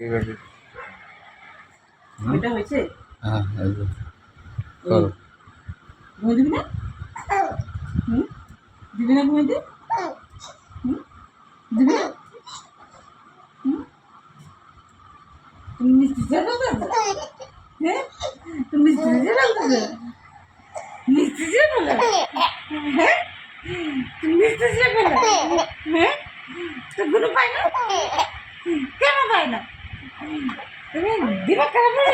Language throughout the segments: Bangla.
ঠিক আছে। ওইটা হয়েছে? হ্যাঁ, এই যে ও, করো। ঘুমিয়ে দিবি না? হুম? দিবি না ঘুমিয়ে দে? হুম? দিবি না? হুম? তুমি মিষ্টি চা বলতেছো? হ্যাঁ? তুমি মিষ্টি চা বলতেছো? মিষ্টি চা বলো? হ্যাঁ? তুমি মিষ্টি চা বলো? হ্যাঁ? তো গুলো পাই না? কেন পাই না? তুমি দিবা কেন পাই?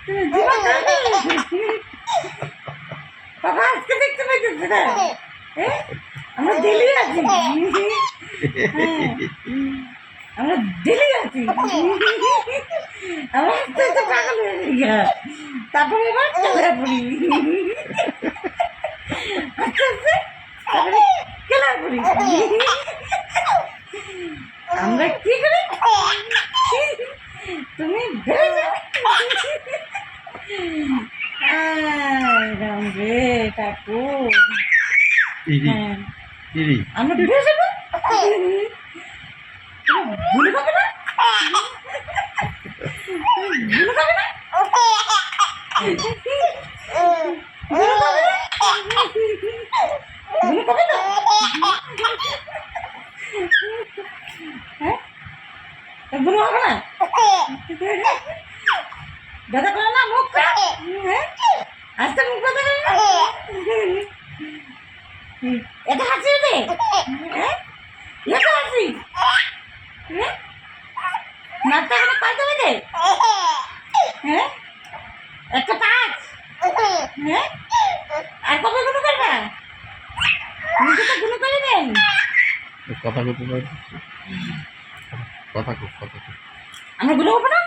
তুমি দিবা কেন পাই? বাবা আজকে দেখতে পাইতেছে না? হ্যাঁ? আমরা দিল্লি আছি। হ্যাঁ, আমরা দিল্লি আছি। আমরা আস্তে আস্তে পাগল হয়ে যাই। তারপরে এবার খেলা পড়ি। আস্তে আস্তে তারপরে খেলা পড়ি। আমরা কি করি? তুমি ভেবে রাম রে ঠাকুর। হ্যাঁ, আমরা ভেবে যাবো। ভুলে পাবে না? ভুলে পাবে না? ভুলে পাবে না? ভুলে পাবে না? হ্যাঁ, ভুলে হবে না? ব্যথা করে না মুখ? হ্যাঁ, আজকে মুখ ব্যথা করে না? এটা হাসি ওঠে? হ্যাঁ, এটা হাসি? হ্যাঁ, নাকটা এখনো পাইতে হবে? হ্যাঁ, একটা পাঁচ? হ্যাঁ, আর কবে গুলো করবা? নিজে তো গুলো করে দেন। কথা কইতে পারি, কথা কো, কথা কো। আমরা গুলো হবো না?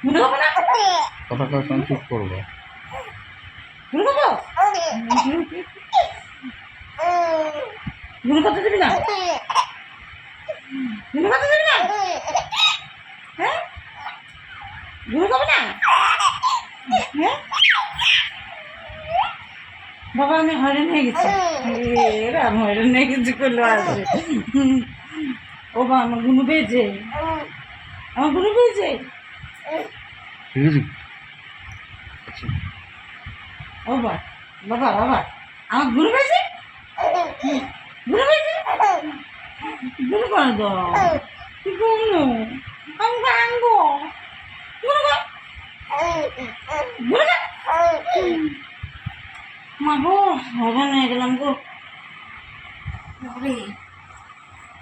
গুলো হবো না? কথা কওয়ার সময় চুপ করবো। গুলো হবো? গুলো করতে দিবি না? গুলো করতে দিবি না? হ্যাঁ, গুলো করবে না? হ্যাঁ, বাবা আমি হয়রান হয়ে গেছি। এরা আমি হয়রান হয়ে গেছি করলো আসবে। ও বা আমার গুনু পেয়েছে, আমার গুনু পেয়েছে। ঠিক আছে। আচ্ছা, ও বা বাবা বাবা আমার গুনু পেয়েছে, গুনু পেয়েছে, গুনু করে দাও। গুনু আমি আনবো, গুনু কর, গুনু কর। মা গো হয়রান হয়ে গেলাম গো। বাবারে।